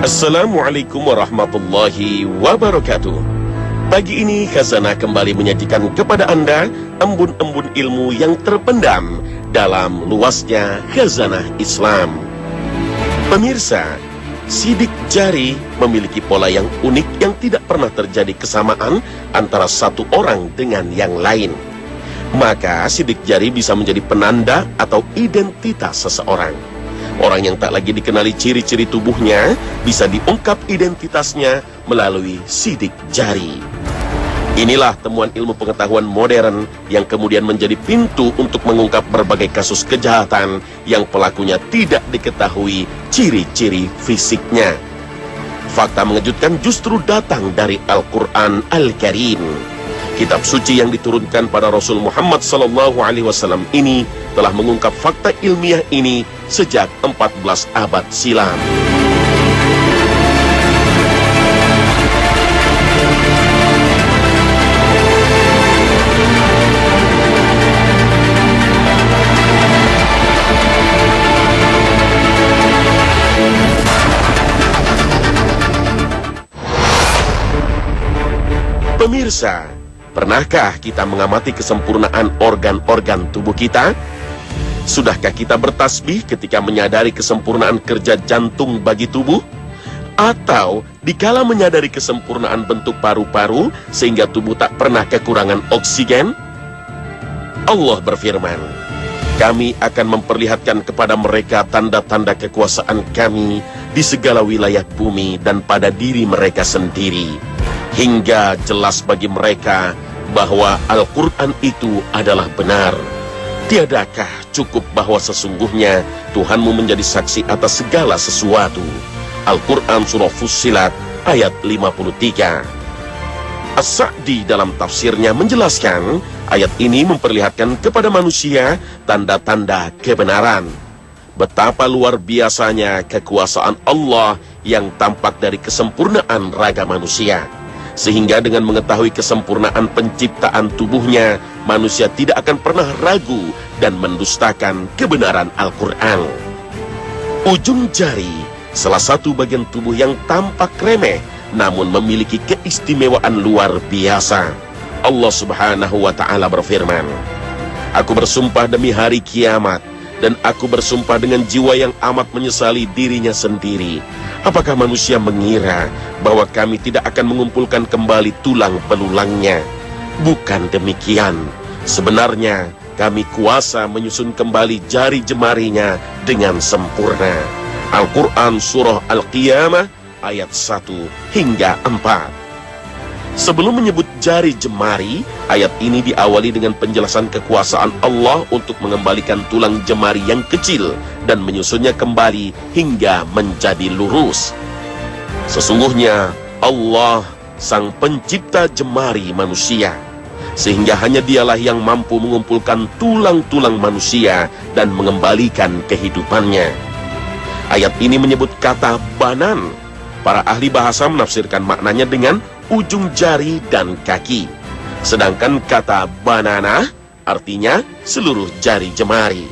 Assalamualaikum warahmatullahi wabarakatuh. Pagi ini Khazanah kembali menyajikan kepada Anda embun-embun ilmu yang terpendam dalam luasnya Khazanah Islam. Pemirsa, sidik jari memiliki pola yang unik yang tidak pernah terjadi kesamaan antara satu orang dengan yang lain. Maka sidik jari bisa menjadi penanda atau identitas seseorang. Orang yang tak lagi dikenali ciri-ciri tubuhnya bisa diungkap identitasnya melalui sidik jari. Inilah temuan ilmu pengetahuan modern yang kemudian menjadi pintu untuk mengungkap berbagai kasus kejahatan yang pelakunya tidak diketahui ciri-ciri fisiknya. Fakta mengejutkan justru datang dari Al-Quran Al-Karim. Kitab suci yang diturunkan pada Rasul Muhammad SAW ini telah mengungkap fakta ilmiah ini sejak 14 abad silam. Pemirsa, pernahkah kita mengamati kesempurnaan organ-organ tubuh kita? Sudahkah kita bertasbih ketika menyadari kesempurnaan kerja jantung bagi tubuh? Atau dikala menyadari kesempurnaan bentuk paru-paru sehingga tubuh tak pernah kekurangan oksigen? Allah berfirman, "Kami akan memperlihatkan kepada mereka tanda-tanda kekuasaan kami di segala wilayah bumi dan pada diri mereka sendiri, hingga jelas bagi mereka bahwa Al-Quran itu adalah benar. Tiadakah cukup bahwa sesungguhnya Tuhanmu menjadi saksi atas segala sesuatu?" Al-Quran Surah Fussilat ayat 53. As-Sa'di dalam tafsirnya menjelaskan, ayat ini memperlihatkan kepada manusia tanda-tanda kebenaran. Betapa luar biasanya kekuasaan Allah yang tampak dari kesempurnaan raga manusia. Sehingga dengan mengetahui kesempurnaan penciptaan tubuhnya, manusia tidak akan pernah ragu dan mendustakan kebenaran Al-Quran. Ujung jari, salah satu bagian tubuh yang tampak remeh, namun memiliki keistimewaan luar biasa. Allah Subhanahu wa Ta'ala berfirman, "Aku bersumpah demi hari kiamat, dan aku bersumpah dengan jiwa yang amat menyesali dirinya sendiri. Apakah manusia mengira bahwa kami tidak akan mengumpulkan kembali tulang belulangnya? Bukan demikian. Sebenarnya kami kuasa menyusun kembali jari jemarinya dengan sempurna." Al-Quran Surah Al-Qiyamah ayat 1 hingga 4. Sebelum menyebut jari jemari, ayat ini diawali dengan penjelasan kekuasaan Allah untuk mengembalikan tulang jemari yang kecil dan menyusunnya kembali hingga menjadi lurus. Sesungguhnya Allah sang pencipta jemari manusia, sehingga hanya dialah yang mampu mengumpulkan tulang-tulang manusia dan mengembalikan kehidupannya. Ayat ini menyebut kata banan. Para ahli bahasa menafsirkan maknanya dengan ujung jari dan kaki. Sedangkan kata banana artinya seluruh jari jemari.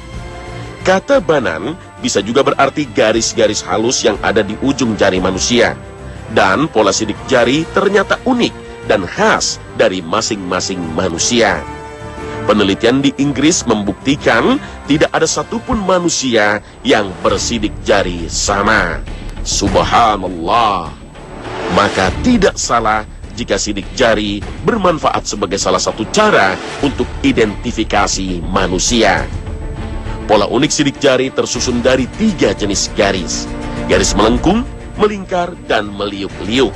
Kata banan bisa juga berarti garis-garis halus yang ada di ujung jari manusia. Dan pola sidik jari ternyata unik dan khas dari masing-masing manusia. Penelitian di Inggris membuktikan tidak ada satupun manusia yang bersidik jari sama. Subhanallah. Maka tidak salah jika sidik jari bermanfaat sebagai salah satu cara untuk identifikasi manusia. Pola unik sidik jari tersusun dari 3 jenis garis. Garis melengkung, melingkar, dan meliuk-liuk.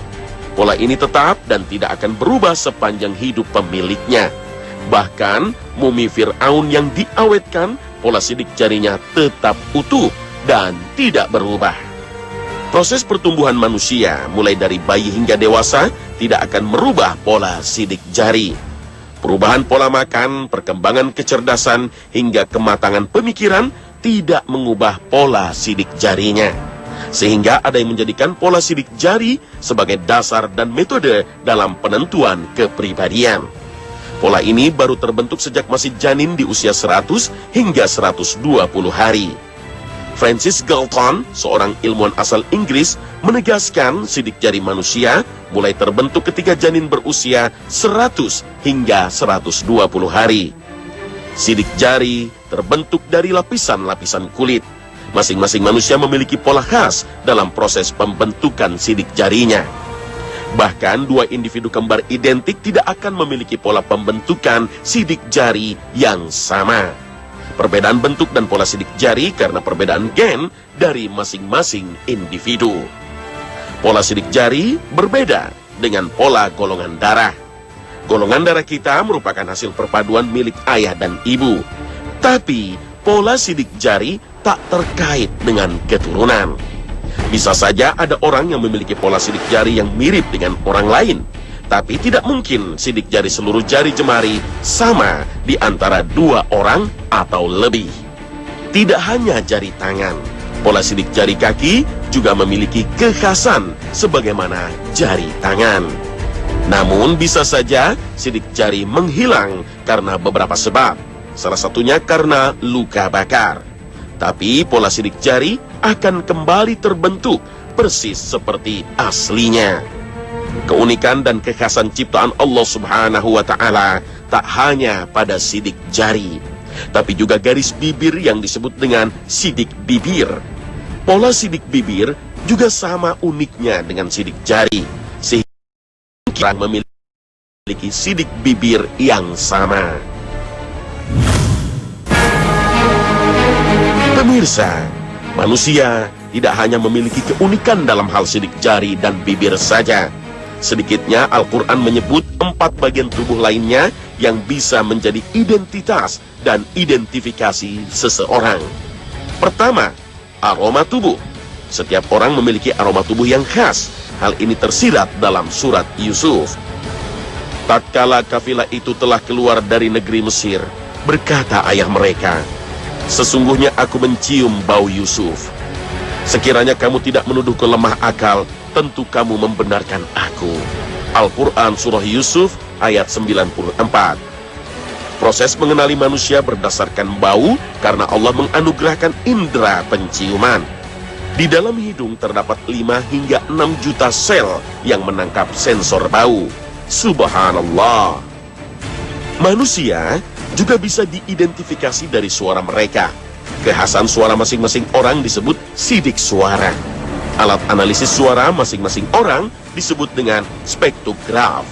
Pola ini tetap dan tidak akan berubah sepanjang hidup pemiliknya. Bahkan mumi Fir'aun yang diawetkan, pola sidik jarinya tetap utuh dan tidak berubah. Proses pertumbuhan manusia, mulai dari bayi hingga dewasa, tidak akan merubah pola sidik jari. Perubahan pola makan, perkembangan kecerdasan, hingga kematangan pemikiran tidak mengubah pola sidik jarinya. Sehingga ada yang menjadikan pola sidik jari sebagai dasar dan metode dalam penentuan kepribadian. Pola ini baru terbentuk sejak masih janin di usia 100 hingga 120 hari. Francis Galton, seorang ilmuwan asal Inggris, menegaskan sidik jari manusia mulai terbentuk ketika janin berusia 100 hingga 120 hari. Sidik jari terbentuk dari lapisan-lapisan kulit. Masing-masing manusia memiliki pola khas dalam proses pembentukan sidik jarinya. Bahkan dua individu kembar identik tidak akan memiliki pola pembentukan sidik jari yang sama. Perbedaan bentuk dan pola sidik jari karena perbedaan gen dari masing-masing individu. Pola sidik jari berbeda dengan pola golongan darah. Golongan darah kita merupakan hasil perpaduan milik ayah dan ibu. Tapi pola sidik jari tak terkait dengan keturunan. Bisa saja ada orang yang memiliki pola sidik jari yang mirip dengan orang lain, tapi tidak mungkin sidik jari seluruh jari jemari sama di antara dua orang atau lebih. Tidak hanya jari tangan, pola sidik jari kaki juga memiliki kekhasan sebagaimana jari tangan. Namun bisa saja sidik jari menghilang karena beberapa sebab, salah satunya karena luka bakar. Tapi pola sidik jari akan kembali terbentuk persis seperti aslinya. Keunikan dan kekhasan ciptaan Allah Subhanahu wa Ta'ala tak hanya pada sidik jari, tapi juga garis bibir yang disebut dengan sidik bibir. Pola sidik bibir juga sama uniknya dengan sidik jari, sehingga memiliki sidik bibir yang sama. Pemirsa, manusia tidak hanya memiliki keunikan dalam hal sidik jari dan bibir saja. Sedikitnya Al-Quran menyebut 4 bagian tubuh lainnya yang bisa menjadi identitas dan identifikasi seseorang. Pertama, aroma tubuh. Setiap orang memiliki aroma tubuh yang khas. Hal ini tersirat dalam surat Yusuf. Tatkala kafilah itu telah keluar dari negeri Mesir, berkata ayah mereka, "Sesungguhnya aku mencium bau Yusuf. Sekiranya kamu tidak menuduhku lemah akal, tentu kamu membenarkan aku." Al-Quran Surah Yusuf ayat 94. Proses mengenali manusia berdasarkan bau karena Allah menganugerahkan indera penciuman. Di dalam hidung terdapat 5 hingga 6 juta sel yang menangkap sensor bau. Subhanallah. Manusia juga bisa diidentifikasi dari suara mereka. Kekhasan suara masing-masing orang disebut sidik suara. Alat analisis suara masing-masing orang disebut dengan spektograf.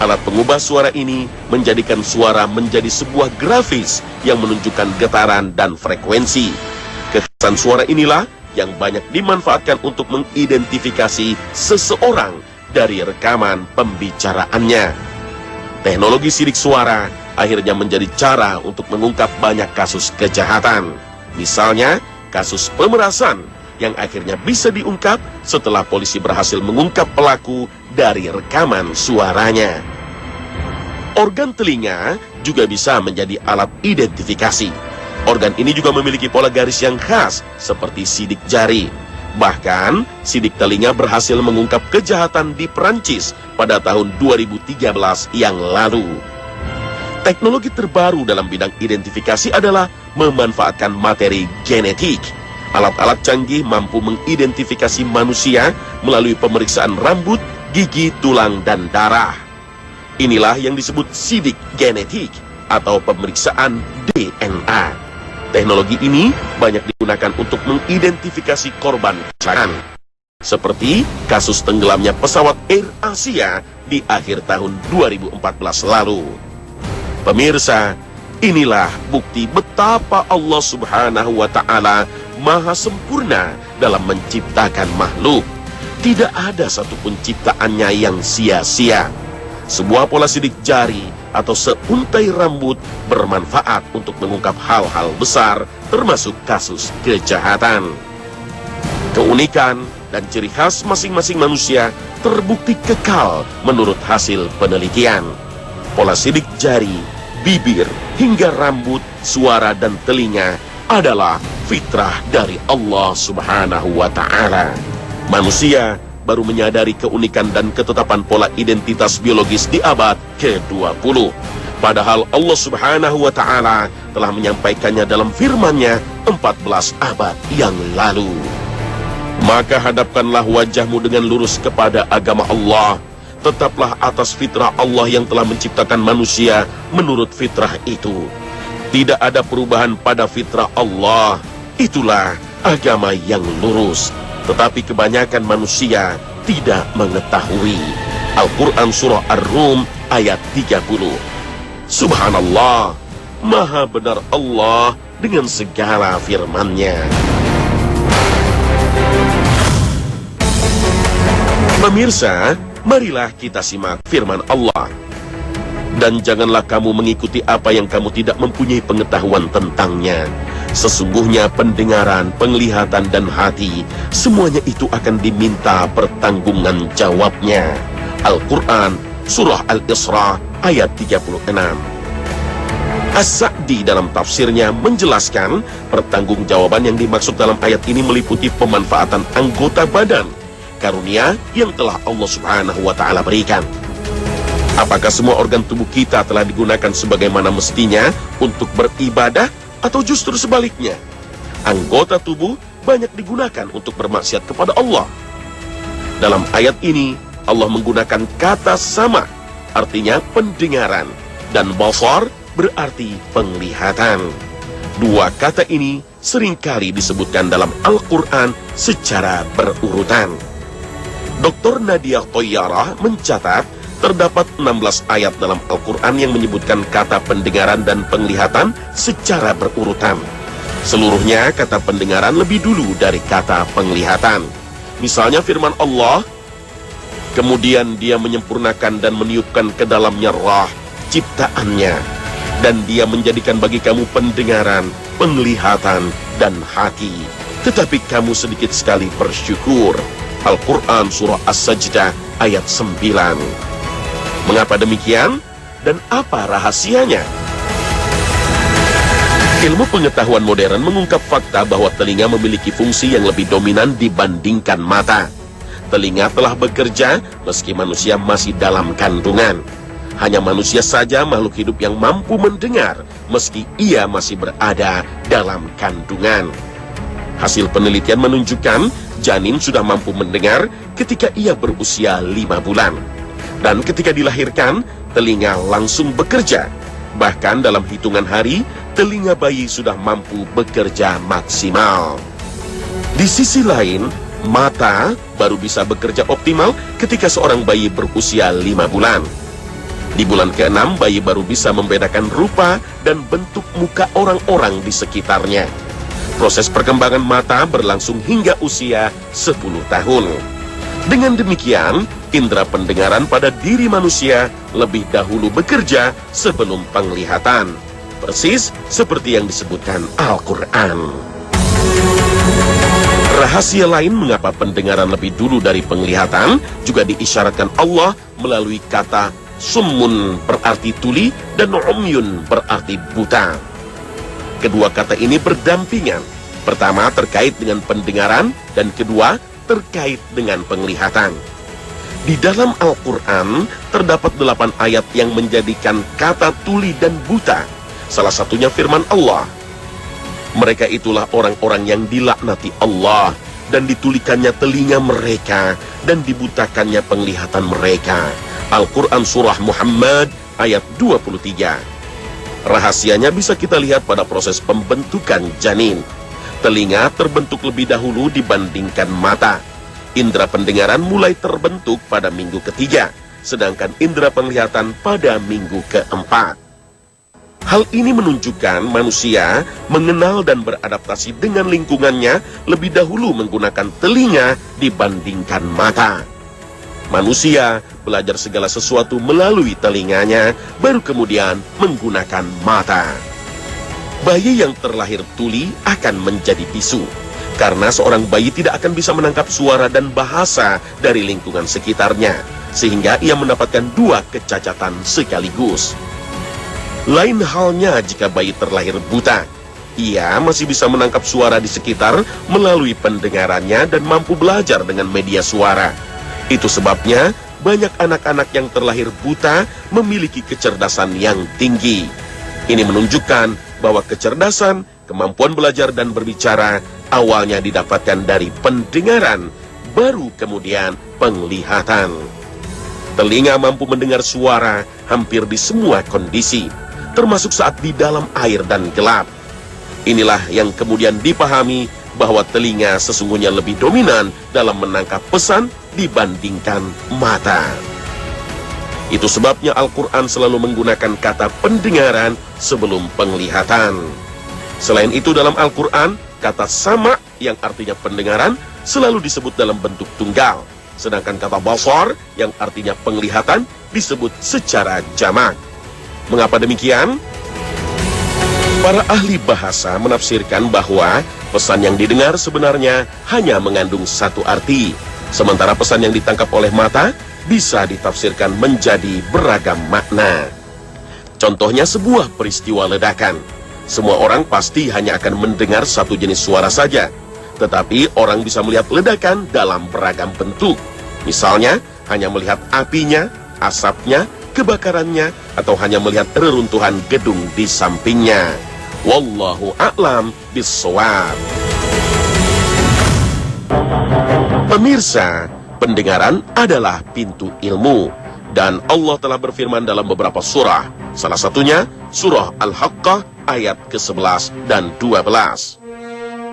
Alat pengubah suara ini menjadikan suara menjadi sebuah grafis yang menunjukkan getaran dan frekuensi. Kekhasan suara inilah yang banyak dimanfaatkan untuk mengidentifikasi seseorang dari rekaman pembicaraannya. Teknologi sidik suara akhirnya menjadi cara untuk mengungkap banyak kasus kejahatan. Misalnya, kasus pemerasan yang akhirnya bisa diungkap setelah polisi berhasil mengungkap pelaku dari rekaman suaranya. Organ telinga juga bisa menjadi alat identifikasi. Organ ini juga memiliki pola garis yang khas seperti sidik jari. Bahkan, sidik telinga berhasil mengungkap kejahatan di Perancis pada tahun 2013 yang lalu. Teknologi terbaru dalam bidang identifikasi adalah memanfaatkan materi genetik. Alat-alat canggih mampu mengidentifikasi manusia melalui pemeriksaan rambut, gigi, tulang, dan darah. Inilah yang disebut sidik genetik atau pemeriksaan DNA. Teknologi ini banyak digunakan untuk mengidentifikasi korban kecelakaan, seperti kasus tenggelamnya pesawat Air Asia di akhir tahun 2014 lalu. Pemirsa, inilah bukti betapa Allah Subhanahu wa Ta'ala maha sempurna dalam menciptakan makhluk. Tidak ada satupun ciptaannya yang sia-sia. Sebuah pola sidik jari atau seuntai rambut bermanfaat untuk mengungkap hal-hal besar, termasuk kasus kejahatan. Keunikan dan ciri khas masing-masing manusia terbukti kekal menurut hasil penelitian. Pola sidik jari, bibir, hingga rambut, suara, dan telinga adalah fitrah dari Allah Subhanahu wa Ta'ala. Manusia baru menyadari keunikan dan ketetapan pola identitas biologis di abad ke-20. Padahal Allah Subhanahu wa Ta'ala telah menyampaikannya dalam firman-Nya 14 abad yang lalu. Maka hadapkanlah wajahmu dengan lurus kepada agama Allah. Tetaplah atas fitrah Allah yang telah menciptakan manusia menurut fitrah itu. Tidak ada perubahan pada fitrah Allah. Itulah agama yang lurus. Tetapi kebanyakan manusia tidak mengetahui. Al-Quran Surah Ar-Rum ayat 30. Subhanallah, Maha benar Allah dengan segala firman-Nya. Pemirsa, marilah kita simak firman Allah. Dan janganlah kamu mengikuti apa yang kamu tidak mempunyai pengetahuan tentangnya. Sesungguhnya pendengaran, penglihatan, dan hati, semuanya itu akan diminta pertanggungan jawabnya. Al-Quran Surah Al-Isra ayat 36. As-Sa'di dalam tafsirnya menjelaskan pertanggungjawaban yang dimaksud dalam ayat ini meliputi pemanfaatan anggota badan, karunia yang telah Allah Subhanahu wa Ta'ala berikan. Apakah semua organ tubuh kita telah digunakan sebagaimana mestinya untuk beribadah, atau justru sebaliknya? Anggota tubuh banyak digunakan untuk bermaksiat kepada Allah. Dalam ayat ini Allah menggunakan kata sama, artinya pendengaran, dan basar berarti penglihatan. Dua kata ini seringkali disebutkan dalam Al-Quran secara berurutan. Dr. Nadia Toyarah mencatat terdapat 16 ayat dalam Al-Quran yang menyebutkan kata pendengaran dan penglihatan secara berurutan. Seluruhnya kata pendengaran lebih dulu dari kata penglihatan. Misalnya firman Allah, kemudian Dia menyempurnakan dan meniupkan ke dalamnya rah ciptaannya, dan Dia menjadikan bagi kamu pendengaran, penglihatan, dan hati. Tetapi kamu sedikit sekali bersyukur. Al-Quran Surah As-Sajdah ayat 9. Mengapa demikian? Dan apa rahasianya? Ilmu pengetahuan modern mengungkap fakta bahwa telinga memiliki fungsi yang lebih dominan dibandingkan mata. Telinga telah bekerja meski manusia masih dalam kandungan. Hanya manusia saja makhluk hidup yang mampu mendengar meski ia masih berada dalam kandungan. Hasil penelitian menunjukkan janin sudah mampu mendengar ketika ia berusia 5 bulan. Dan ketika dilahirkan, telinga langsung bekerja. Bahkan dalam hitungan hari, telinga bayi sudah mampu bekerja maksimal. Di sisi lain, mata baru bisa bekerja optimal ketika seorang bayi berusia 5 bulan. Di bulan ke-6, bayi baru bisa membedakan rupa dan bentuk muka orang-orang di sekitarnya. Proses perkembangan mata berlangsung hingga usia 10 tahun. Dengan demikian, indera pendengaran pada diri manusia lebih dahulu bekerja sebelum penglihatan. Persis seperti yang disebutkan Al-Quran. Rahasia lain mengapa pendengaran lebih dulu dari penglihatan juga diisyaratkan Allah melalui kata summun berarti tuli dan umyun berarti buta. Kedua kata ini berdampingan. Pertama terkait dengan pendengaran dan kedua terkait dengan penglihatan. Di dalam Al-Quran terdapat 8 ayat yang menjadikan kata tuli dan buta. Salah satunya firman Allah. Mereka itulah orang-orang yang dilaknati Allah dan ditulikannya telinga mereka dan dibutakannya penglihatan mereka. Al-Quran Surah Muhammad ayat 23. Rahasianya bisa kita lihat pada proses pembentukan janin. Telinga terbentuk lebih dahulu dibandingkan mata. Indera pendengaran mulai terbentuk pada minggu ketiga, sedangkan indera penglihatan pada minggu keempat. Hal ini menunjukkan manusia mengenal dan beradaptasi dengan lingkungannya lebih dahulu menggunakan telinga dibandingkan mata. Manusia belajar segala sesuatu melalui telinganya, baru kemudian menggunakan mata. Bayi yang terlahir tuli akan menjadi bisu, karena seorang bayi tidak akan bisa menangkap suara dan bahasa dari lingkungan sekitarnya, sehingga ia mendapatkan 2 kecacatan sekaligus. Lain halnya jika bayi terlahir buta. Ia masih bisa menangkap suara di sekitar melalui pendengarannya dan mampu belajar dengan media suara. Itu sebabnya banyak anak-anak yang terlahir buta memiliki kecerdasan yang tinggi. Ini menunjukkan bahwa kecerdasan, kemampuan belajar dan berbicara awalnya didapatkan dari pendengaran, baru kemudian penglihatan. Telinga mampu mendengar suara hampir di semua kondisi, termasuk saat di dalam air dan gelap. Inilah yang kemudian dipahami bahwa telinga sesungguhnya lebih dominan dalam menangkap pesan dibandingkan mata. Itu sebabnya Al-Quran selalu menggunakan kata pendengaran sebelum penglihatan. Selain itu dalam Al-Quran, kata sama yang artinya pendengaran selalu disebut dalam bentuk tunggal. Sedangkan kata basar yang artinya penglihatan disebut secara jamak. Mengapa demikian? Para ahli bahasa menafsirkan bahwa pesan yang didengar sebenarnya hanya mengandung satu arti. Sementara pesan yang ditangkap oleh mata bisa ditafsirkan menjadi beragam makna. Contohnya sebuah peristiwa ledakan. Semua orang pasti hanya akan mendengar satu jenis suara saja. Tetapi orang bisa melihat ledakan dalam beragam bentuk. Misalnya, hanya melihat apinya, asapnya, kebakarannya, atau hanya melihat reruntuhan gedung di sampingnya. Wallahu a'lam bishawab. Pemirsa, pendengaran adalah pintu ilmu. Dan Allah telah berfirman dalam beberapa surah. Salah satunya, surah Al-Haqqah ayat ke-11 dan 12.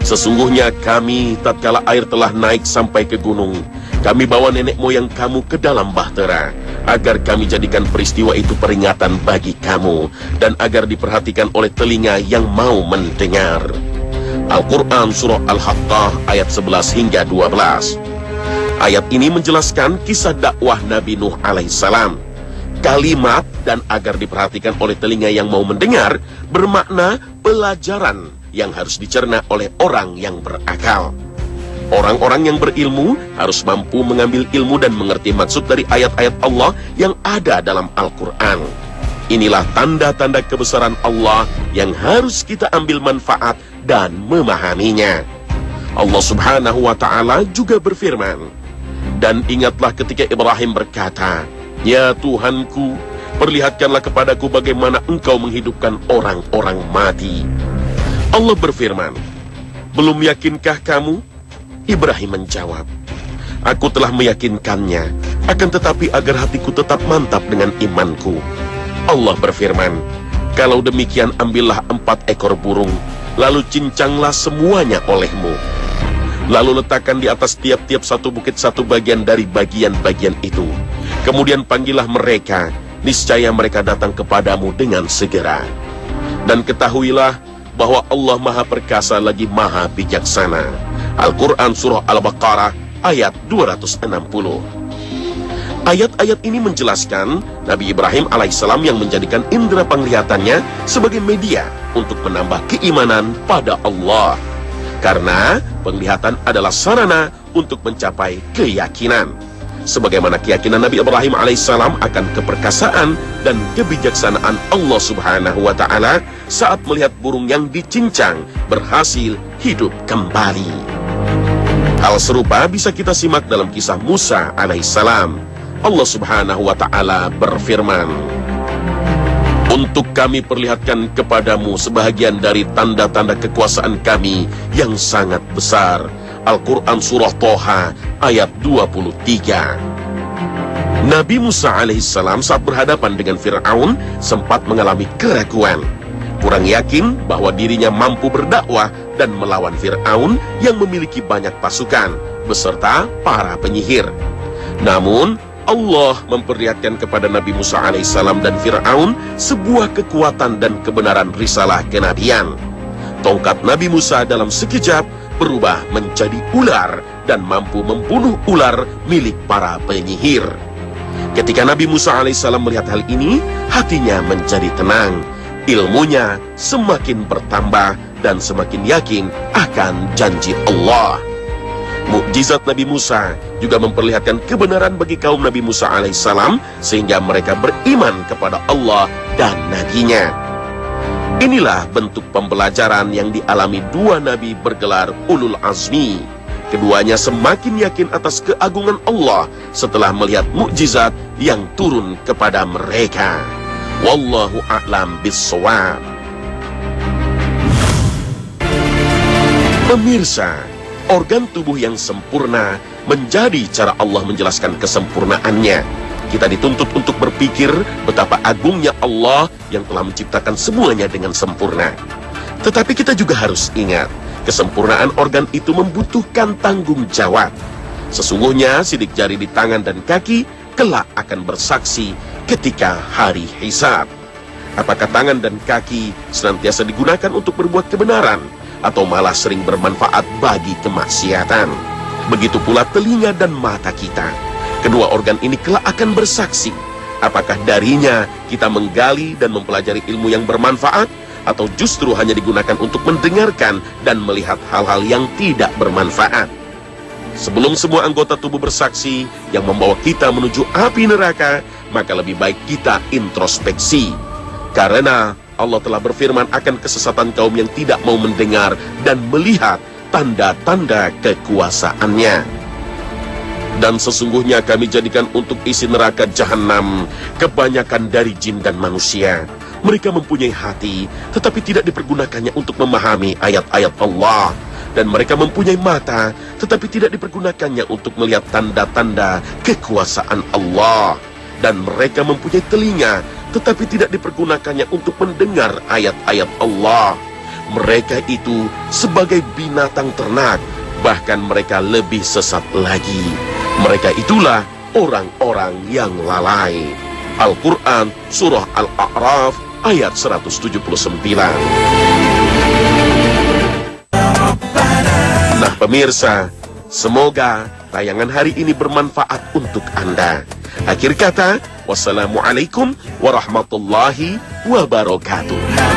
Sesungguhnya kami tatkala air telah naik sampai ke gunung, kami bawa nenek moyang kamu ke dalam bahtera, agar kami jadikan peristiwa itu peringatan bagi kamu, dan agar diperhatikan oleh telinga yang mau mendengar. Al-Quran surah Al-Haqqah ayat 11 hingga 12. Ayat ini menjelaskan kisah dakwah Nabi Nuh alaihissalam. Kalimat dan agar diperhatikan oleh telinga yang mau mendengar bermakna pelajaran yang harus dicerna oleh orang yang berakal. Orang-orang yang berilmu harus mampu mengambil ilmu dan mengerti maksud dari ayat-ayat Allah yang ada dalam Al-Quran. Inilah tanda-tanda kebesaran Allah yang harus kita ambil manfaat dan memahaminya. Allah subhanahu wa ta'ala juga berfirman, dan ingatlah ketika Ibrahim berkata, "Ya Tuhanku, perlihatkanlah kepadaku bagaimana engkau menghidupkan orang-orang mati." Allah berfirman, "Belum yakinkah kamu?" Ibrahim menjawab, "Aku telah meyakinkannya, akan tetapi agar hatiku tetap mantap dengan imanku." Allah berfirman, "Kalau demikian ambillah 4 ekor burung, lalu cincanglah semuanya olehmu. Lalu letakkan di atas tiap-tiap satu bukit satu bagian dari bagian-bagian itu. Kemudian panggillah mereka, niscaya mereka datang kepadamu dengan segera. Dan ketahuilah bahwa Allah Maha Perkasa lagi Maha Bijaksana." Al-Quran surah Al-Baqarah ayat 260. Ayat-ayat ini menjelaskan Nabi Ibrahim alaihissalam yang menjadikan indera penglihatannya sebagai media untuk menambah keimanan pada Allah. Karena penglihatan adalah sarana untuk mencapai keyakinan. Sebagaimana keyakinan Nabi Ibrahim alaihissalam akan keperkasaan dan kebijaksanaan Allah subhanahu wa ta'ala saat melihat burung yang dicincang berhasil hidup kembali. Hal serupa bisa kita simak dalam kisah Musa alaihissalam. Allah subhanahu wa ta'ala berfirman, "Untuk kami perlihatkan kepadamu sebahagian dari tanda-tanda kekuasaan kami yang sangat besar." Al-Quran surah Toha ayat 23. Nabi Musa alaihissalam saat berhadapan dengan Fir'aun sempat mengalami keraguan. Kurang yakin bahwa dirinya mampu berdakwah dan melawan Fir'aun yang memiliki banyak pasukan beserta para penyihir. Namun Allah memperlihatkan kepada Nabi Musa alaihissalam dan Fir'aun sebuah kekuatan dan kebenaran risalah kenabian. Tongkat Nabi Musa dalam sekejap berubah menjadi ular dan mampu membunuh ular milik para penyihir. Ketika Nabi Musa alaihissalam melihat hal ini, hatinya menjadi tenang. Ilmunya semakin bertambah dan semakin yakin akan janji Allah. Mukjizat Nabi Musa juga memperlihatkan kebenaran bagi kaum Nabi Musa alaihissalam sehingga mereka beriman kepada Allah dan nabinya. Inilah bentuk pembelajaran yang dialami 2 nabi bergelar Ulul Azmi, Keduanya semakin yakin atas keagungan Allah setelah melihat mukjizat yang turun kepada mereka. Wallahu a'lam bissawab. Pemirsa, organ tubuh yang sempurna menjadi cara Allah menjelaskan kesempurnaannya. Kita dituntut untuk berpikir betapa agungnya Allah yang telah menciptakan semuanya dengan sempurna. Tetapi kita juga harus ingat, kesempurnaan organ itu membutuhkan tanggung jawab. Sesungguhnya sidik jari di tangan dan kaki kelak akan bersaksi ketika hari hisab. Apakah tangan dan kaki senantiasa digunakan untuk berbuat kebenaran, atau malah sering bermanfaat bagi kemaksiatan? Begitu pula telinga dan mata kita. Kedua organ ini kelak akan bersaksi. Apakah darinya kita menggali dan mempelajari ilmu yang bermanfaat, atau justru hanya digunakan untuk mendengarkan dan melihat hal-hal yang tidak bermanfaat? Sebelum semua anggota tubuh bersaksi yang membawa kita menuju api neraka, maka lebih baik kita introspeksi. Karena Allah telah berfirman akan kesesatan kaum yang tidak mau mendengar dan melihat tanda-tanda kekuasaannya. Dan sesungguhnya kami jadikan untuk isi neraka jahanam kebanyakan dari jin dan manusia. Mereka mempunyai hati, tetapi tidak dipergunakannya untuk memahami ayat-ayat Allah. Dan mereka mempunyai mata, tetapi tidak dipergunakannya untuk melihat tanda-tanda kekuasaan Allah. Dan mereka mempunyai telinga, tetapi tidak dipergunakannya untuk mendengar ayat-ayat Allah. Mereka itu sebagai binatang ternak, bahkan mereka lebih sesat lagi. Mereka itulah orang-orang yang lalai. Al-Quran, Surah Al-A'raf, ayat 179. Nah pemirsa, semoga tayangan hari ini bermanfaat untuk Anda. Akhir kata, wassalamualaikum warahmatullahi wabarakatuh.